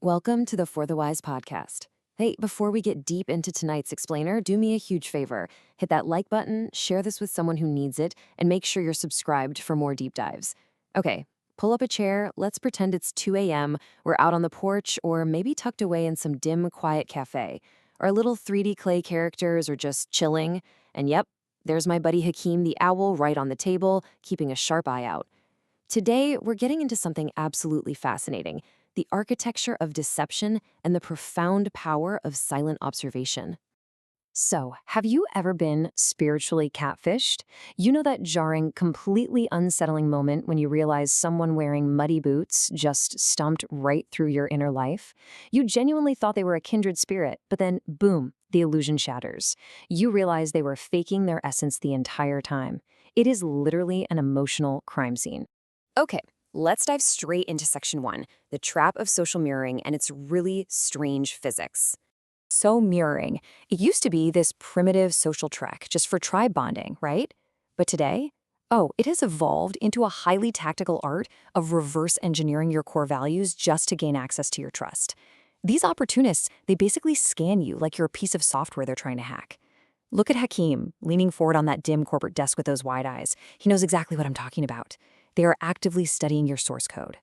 Welcome to the For the Wise podcast. Hey, before we get deep into tonight's explainer, do me a huge favor. Hit that like button, share this with someone who needs it, and make sure you're subscribed for more deep dives. Okay, pull up a chair, let's pretend it's 2 a.m., we're out on the porch, or maybe tucked away in some dim, quiet cafe. Our little 3D clay characters are just chilling, and yep, there's my buddy Hakeem the owl right on the table, keeping a sharp eye out. Today, we're getting into something absolutely fascinating: the architecture of deception and the profound power of silent observation. So, have you ever been spiritually catfished? You know that jarring, completely unsettling moment when you realize someone wearing muddy boots just stomped right through your inner life? You genuinely thought they were a kindred spirit, but then, boom, the illusion shatters. You realize they were faking their essence the entire time. It is literally an emotional crime scene. Okay, let's dive straight into section 1, the trap of social mirroring and its really strange physics. So mirroring, it used to be this primitive social trek just for tribe bonding, right? But today, it has evolved into a highly tactical art of reverse engineering your core values just to gain access to your trust. These opportunists, they basically scan you like you're a piece of software they're trying to hack. Look at Hakeem, leaning forward on that dim corporate desk with those wide eyes. He knows exactly what I'm talking about. They are actively studying your source code.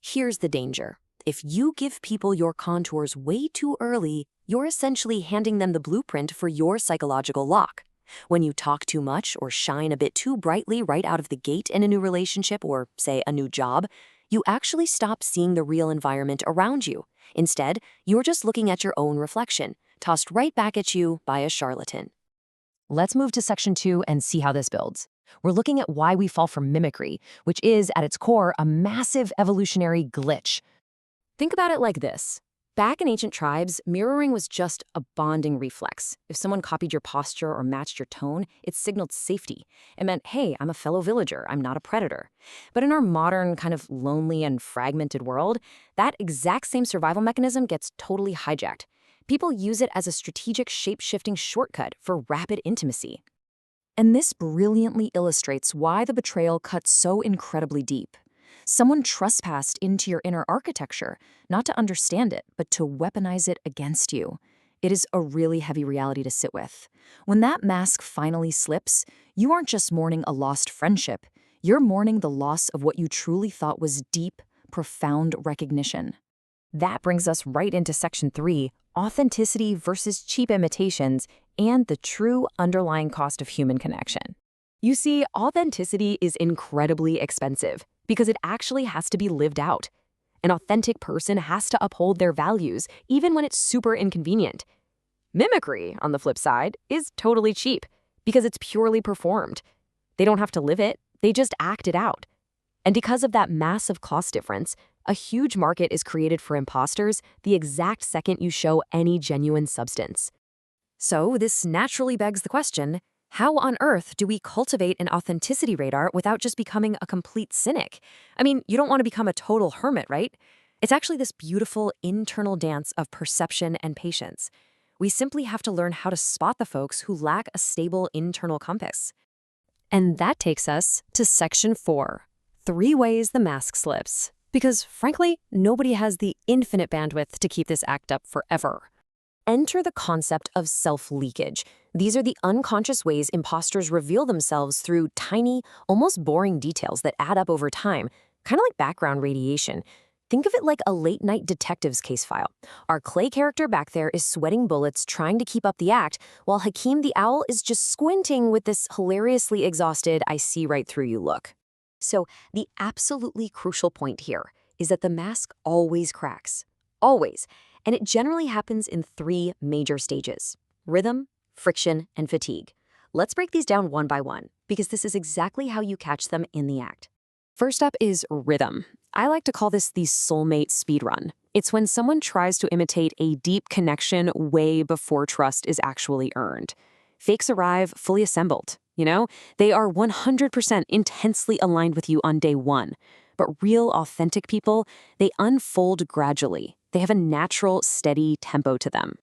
Here's the danger. If you give people your contours way too early, you're essentially handing them the blueprint for your psychological lock. When you talk too much or shine a bit too brightly right out of the gate in a new relationship or, say, a new job, you actually stop seeing the real environment around you. Instead, you're just looking at your own reflection, tossed right back at you by a charlatan. Let's move to section 2 and see how this builds. We're looking at why we fall for mimicry, which is, at its core, a massive evolutionary glitch. Think about it like this. Back in ancient tribes, mirroring was just a bonding reflex. If someone copied your posture or matched your tone, it signaled safety. It meant, hey, I'm a fellow villager, I'm not a predator. But in our modern, kind of lonely and fragmented world, that exact same survival mechanism gets totally hijacked. People use it as a strategic shape-shifting shortcut for rapid intimacy. And this brilliantly illustrates why the betrayal cuts so incredibly deep. Someone trespassed into your inner architecture, not to understand it, but to weaponize it against you. It is a really heavy reality to sit with. When that mask finally slips, you aren't just mourning a lost friendship, you're mourning the loss of what you truly thought was deep, profound recognition. That brings us right into section 3, authenticity versus cheap imitations, and the true underlying cost of human connection. You see, authenticity is incredibly expensive because it actually has to be lived out. An authentic person has to uphold their values, even when it's super inconvenient. Mimicry, on the flip side, is totally cheap because it's purely performed. They don't have to live it, they just act it out. And because of that massive cost difference, a huge market is created for imposters the exact second you show any genuine substance. So this naturally begs the question, how on earth do we cultivate an authenticity radar without just becoming a complete cynic? I mean, you don't want to become a total hermit, right? It's actually this beautiful internal dance of perception and patience. We simply have to learn how to spot the folks who lack a stable internal compass. And that takes us to section 4, 3 ways the mask slips. Because, frankly, nobody has the infinite bandwidth to keep this act up forever. Enter the concept of self-leakage. These are the unconscious ways imposters reveal themselves through tiny, almost boring details that add up over time, kind of like background radiation. Think of it like a late-night detective's case file. Our clay character back there is sweating bullets trying to keep up the act, while Hakeem the owl is just squinting with this hilariously exhausted, I see right through you look. So the absolutely crucial point here is that the mask always cracks. Always. And it generally happens in 3 major stages: rhythm, friction, and fatigue. Let's break these down one by one, because this is exactly how you catch them in the act. First up is rhythm. I like to call this the soulmate speedrun. It's when someone tries to imitate a deep connection way before trust is actually earned. Fakes arrive fully assembled. They are 100% intensely aligned with you on day 1. But real, authentic people, they unfold gradually. They have a natural, steady tempo to them.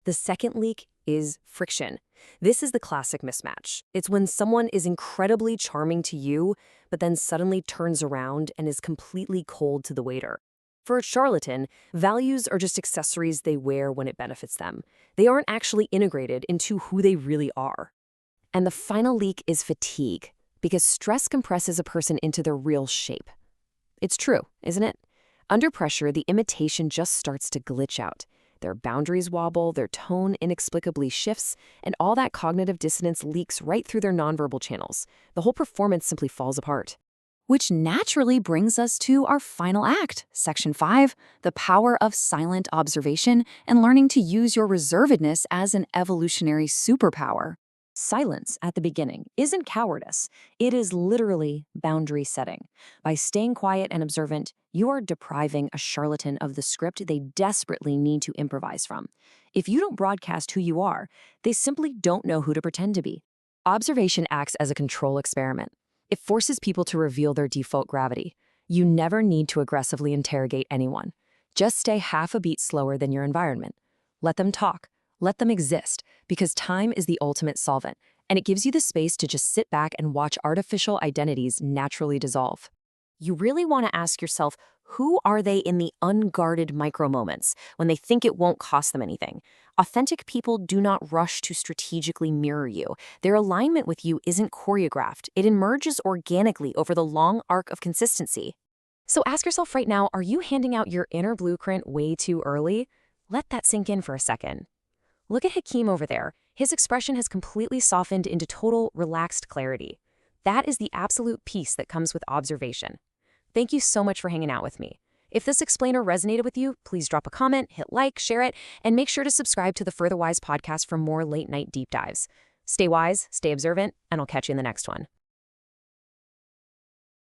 The second leak is friction. This is the classic mismatch. It's when someone is incredibly charming to you, but then suddenly turns around and is completely cold to the waiter. For a charlatan, values are just accessories they wear when it benefits them. They aren't actually integrated into who they really are. And the final leak is fatigue, because stress compresses a person into their real shape. It's true, isn't it? Under pressure, the imitation just starts to glitch out. Their boundaries wobble, their tone inexplicably shifts, and all that cognitive dissonance leaks right through their nonverbal channels. The whole performance simply falls apart. Which naturally brings us to our final act, Section 5, the power of silent observation and learning to use your reservedness as an evolutionary superpower. Silence at the beginning isn't cowardice. It is literally boundary setting. By staying quiet and observant, you are depriving a charlatan of the script they desperately need to improvise from. If you don't broadcast who you are, they simply don't know who to pretend to be. Observation acts as a control experiment. It forces people to reveal their default gravity. You never need to aggressively interrogate anyone. Just stay half a beat slower than your environment. Let them talk. Let them exist, because time is the ultimate solvent, and it gives you the space to just sit back and watch artificial identities naturally dissolve. You really want to ask yourself, who are they in the unguarded micro-moments when they think it won't cost them anything? Authentic people do not rush to strategically mirror you. Their alignment with you isn't choreographed. It emerges organically over the long arc of consistency. So ask yourself right now, are you handing out your inner blueprint way too early? Let that sink in for a second. Look at Hakeem over there. His expression has completely softened into total, relaxed clarity. That is the absolute peace that comes with observation. Thank you so much for hanging out with me. If this explainer resonated with you, please drop a comment, hit like, share it, and make sure to subscribe to the Further Wise podcast for more late-night deep dives. Stay wise, stay observant, and I'll catch you in the next one.